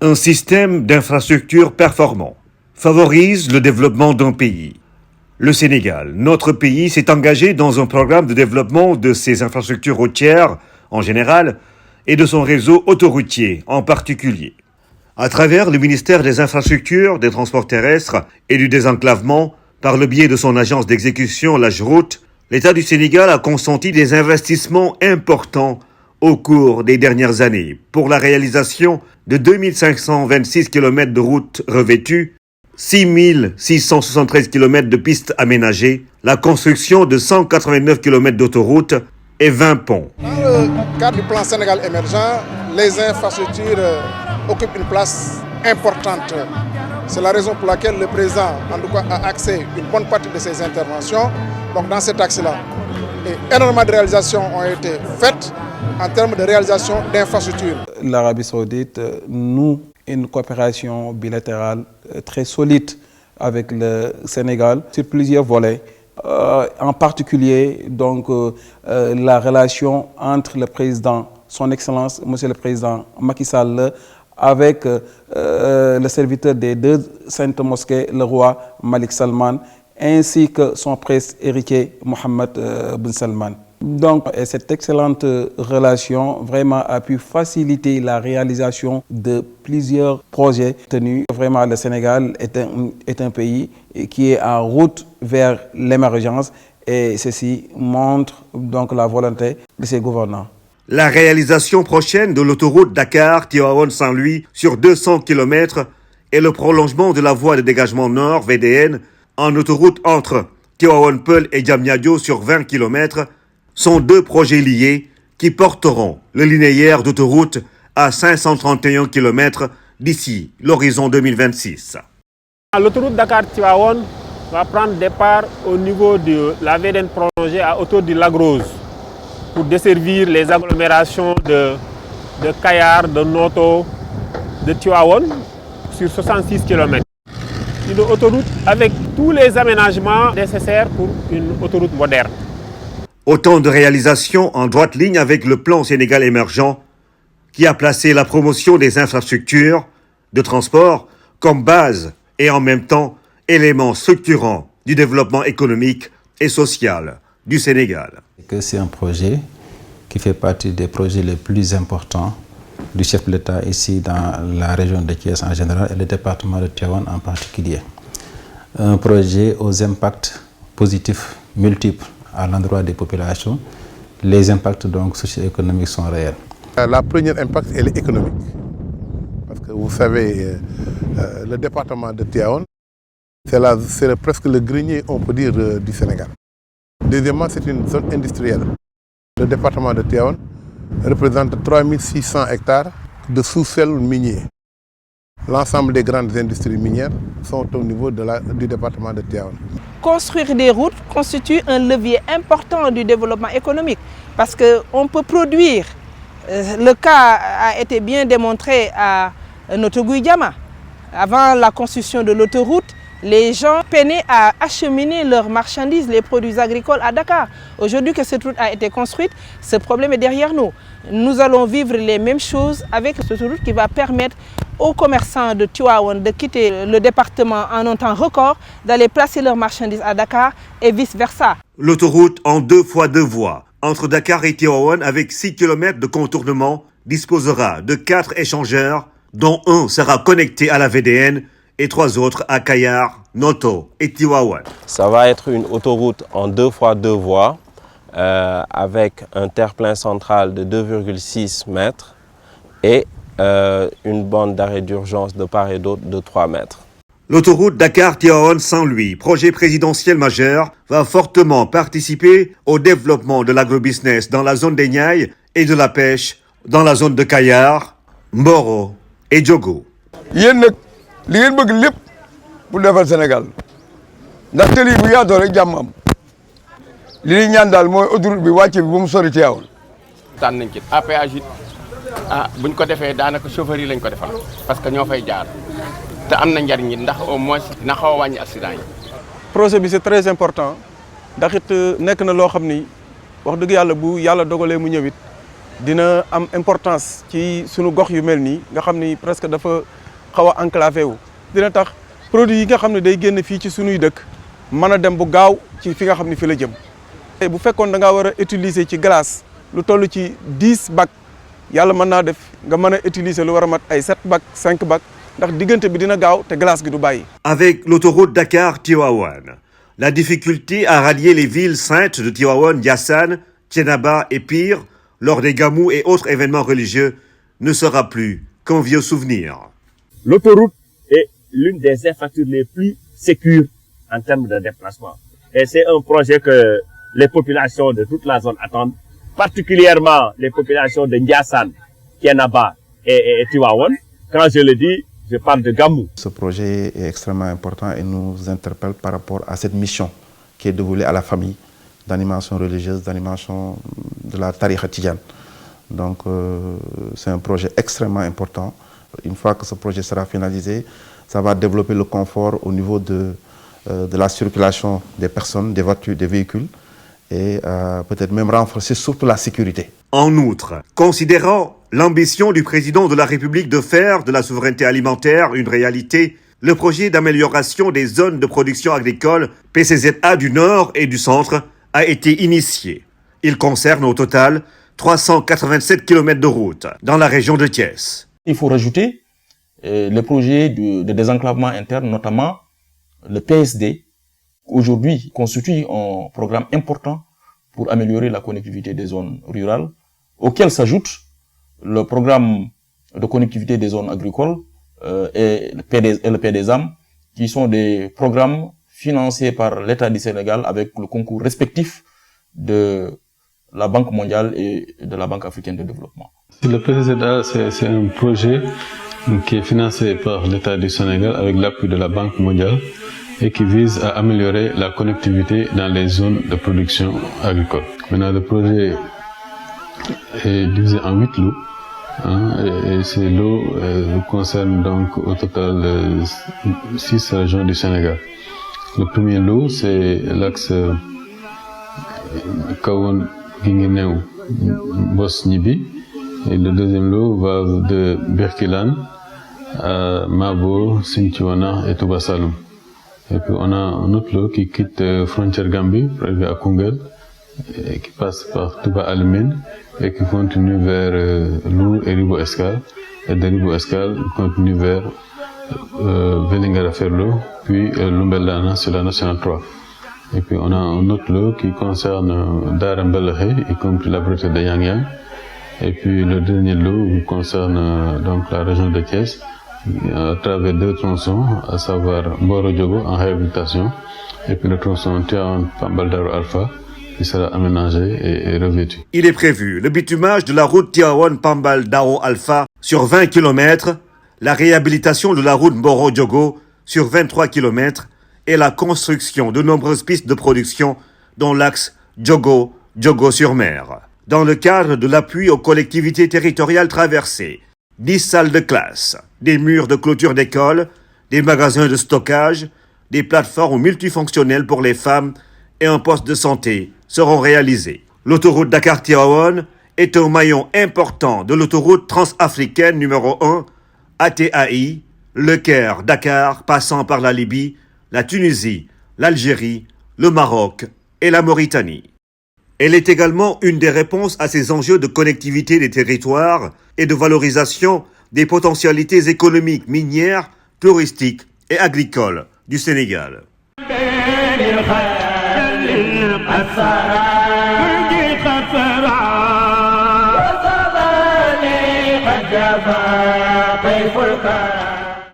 Un système d'infrastructures performant favorise le développement d'un pays. Le Sénégal, notre pays, s'est engagé dans un programme de développement de ses infrastructures routières en général et de son réseau autoroutier en particulier. À travers le ministère des Infrastructures, des Transports terrestres et du Désenclavement, par le biais de son agence d'exécution l'AGEROUTE, l'État du Sénégal a consenti des investissements importants au cours des dernières années pour la réalisation de 2526 km de routes revêtues, 6673 km de pistes aménagées, la construction de 189 km d'autoroutes et 20 ponts. Dans le cadre du plan Sénégal émergent, les infrastructures occupent une place importante. C'est la raison pour laquelle le président, en tout cas, a axé une bonne partie de ses interventions donc dans cet axe-là. Et énormément de réalisations ont été faites en termes de réalisation d'infrastructures. L'Arabie Saoudite noue une coopération bilatérale très solide avec le Sénégal sur plusieurs volets. En particulier, donc, la relation entre le président, son Excellence, Monsieur le Président Macky Sall, avec le serviteur des deux saintes mosquées, le roi Malik Salman, ainsi que son prince héritier Mohammed bin Salman. Donc, cette excellente relation vraiment a pu faciliter la réalisation de plusieurs projets tenus. Vraiment, le Sénégal est un pays qui est en route vers l'émergence et ceci montre donc la volonté de ses gouvernants. La réalisation prochaine de l'autoroute Dakar-Tivaouane-Saint-Louis sur 200 km et le prolongement de la voie de dégagement nord VDN en autoroute entre Tivaouane-Peulh et Diamniadio sur 20 km sont deux projets liés qui porteront le linéaire d'autoroute à 531 km d'ici l'horizon 2026. L'autoroute Dakar-Tivaouane va prendre départ au niveau de la VDN prolongée à hauteur du Lac Rose pour desservir les agglomérations de Kayar, de Noto, de Tivaouane sur 66 km. Une autoroute avec tous les aménagements nécessaires pour une autoroute moderne. Autant de réalisations en droite ligne avec le plan Sénégal émergent qui a placé la promotion des infrastructures de transport comme base et en même temps élément structurant du développement économique et social du Sénégal. C'est un projet qui fait partie des projets les plus importants du chef de l'État ici dans la région de Thiès en général et le département de Tivaouane en particulier. Un projet aux impacts positifs multiples à l'endroit des populations. Les impacts donc socio-économiques sont réels. La première impact, elle est économique. Parce que vous savez, le département de Tivaouane, c'est presque le grenier, on peut dire, du Sénégal. Deuxièmement, c'est une zone industrielle. Le département de Tivaouane représente 3600 hectares de sous-sol minier. L'ensemble des grandes industries minières sont au niveau du département de Tivaouane. Construire des routes constitue un levier important du développement économique parce qu'on peut produire. Le cas a été bien démontré à Notto-Gouye-Diama. Avant la construction de l'autoroute, les gens peinaient à acheminer leurs marchandises, les produits agricoles à Dakar. Aujourd'hui que cette route a été construite, ce problème est derrière nous. Nous allons vivre les mêmes choses avec cette route qui va permettre aux commerçants de Tivaouane de quitter le département en un temps record, d'aller placer leurs marchandises à Dakar et vice-versa. L'autoroute en 2 fois 2 voies entre Dakar et Tivaouane avec 6 km de contournement disposera de 4 échangeurs dont un sera connecté à la VDN et 3 autres à Kayar, Noto et Tivaouane. Ça va être une autoroute en 2 fois 2 voies avec un terre-plein central de 2,6 mètres et une bande d'arrêt d'urgence de part et d'autre de 3 mètres. L'autoroute Dakar-Tivaouane-Saint-Louis, projet présidentiel majeur, va fortement participer au développement de l'agrobusiness dans la zone des Niayes et de la pêche dans la zone de Kayar, Mboro et Diogo. li ngeen bëgg lépp pour defal Sénégal ndax tëli bu yaatoo rek jàmm am li ñuy ñaan daal mooy autoroute bi wàcce bi ba mu sori Tivaouane. tànn nañ ci APH it buñ ko defee daanaka chauffeur yi lañ ko defal parce que ñoo fay jaar te am na njariñ it ndax au moins dina xaw a wàññi accident yi. projet bi c'est très important ndax it nekk na loo xam ni wax dëgg yàlla bu yàlla dogalee mu ñëwit dina am importance ci sunu gox yu mel nii nga xam ni presque dafa xaw a enclavé wu. dina tax produit yi nga xam ne day génn fii ci sunuy dëkk mën a dem bu gaaw ci fi nga xam ni fi la jëm. bu fekkoon da ngaa war a utiliser ci glace lu toll ci 10 bacs yàlla mën naa def nga mën a utiliser lu war a mat ay 7 bacs 5 bacs ndax diggante bi dina gaaw te glace gi du bàyyi. Avec l'autoroute Dakar-Tivaouane, la difficulté à rallier les villes saintes de Tivaouane, Ndiassane, Thiénaba et Pire lors des gamous et autres événements religieux ne sera plus qu'un vieux souvenir. L'autoroute est l'une des infrastructures les plus sécures en termes de déplacement. Et c'est un projet que les populations de toute la zone attendent, particulièrement les populations de Ndiassane, Thiénaba et Tivaouane. Quand je le dis, je parle de Gamou. Ce projet est extrêmement important et nous interpelle par rapport à cette mission qui est dévolue à la famille d'animation religieuse, d'animation de la tariqa tidjane. Donc c'est un projet extrêmement important. Une fois que ce projet sera finalisé, ça va développer le confort au niveau de la circulation des personnes, des voitures, des véhicules et peut-être même renforcer surtout la sécurité. En outre, considérant l'ambition du président de la République de faire de la souveraineté alimentaire une réalité, le projet d'amélioration des zones de production agricole PCZA du Nord et du Centre a été initié. Il concerne au total 387 km de route dans la région de Thiès. Il faut rajouter les projets de désenclavement interne, notamment le PSD, aujourd'hui constitue un programme important pour améliorer la connectivité des zones rurales, auquel s'ajoute le programme de connectivité des zones agricoles et le PDSAM, qui sont des programmes financés par l'État du Sénégal avec le concours respectif de la Banque mondiale et de la Banque africaine de développement. Le PCZA, c'est un projet qui est financé par l'État du Sénégal avec l'appui de la Banque mondiale et qui vise à améliorer la connectivité dans les zones de production agricole. Maintenant, le projet est divisé en 8 lots. Et ces lots concernent donc au total 6 régions du Sénégal. Le premier lot, c'est l'axe Kawon-Guinguinéo-Bos-Nibi. Et le deuxième lot va de Birkilan à Mabo, Sintiwana et Touba Saloum. Et puis on a un autre lot qui quitte frontière Gambie, pour arriver à Koungheul, et qui passe par Touba Alimine et qui continue vers Lour et Ribo Escale. Et de Ribo Escale, continue vers Vélingara Ferlo, puis Lumbelana sur la nationale 3. Et puis on a un autre lot qui concerne Darembelehe, y compris la brûlée de Yang Yang. Et puis le dernier lot concerne donc la région de Thiès, à travers 2 tronçons, à savoir Mboro Diogo en réhabilitation, et puis le tronçon Tivaouane Pambal Darou Alpha, qui sera aménagé et revêtu. Il est prévu le bitumage de la route Tivaouane Pambal Darou Alpha sur 20 km, la réhabilitation de la route Mboro Diogo sur 23 km et la construction de nombreuses pistes de production dont l'axe Diogo-Diogo-sur-Mer. Dans le cadre de l'appui aux collectivités territoriales traversées, 10 salles de classe, des murs de clôture d'école, des magasins de stockage, des plateformes multifonctionnelles pour les femmes et un poste de santé seront réalisés. L'autoroute Dakar-Tivaouane est un maillon important de l'autoroute transafricaine numéro 1, ATAI, Le Caire-Dakar, passant par la Libye, la Tunisie, l'Algérie, le Maroc et la Mauritanie. Elle est également une des réponses à ces enjeux de connectivité des territoires et de valorisation des potentialités économiques minières, touristiques et agricoles du Sénégal. طيف الكرم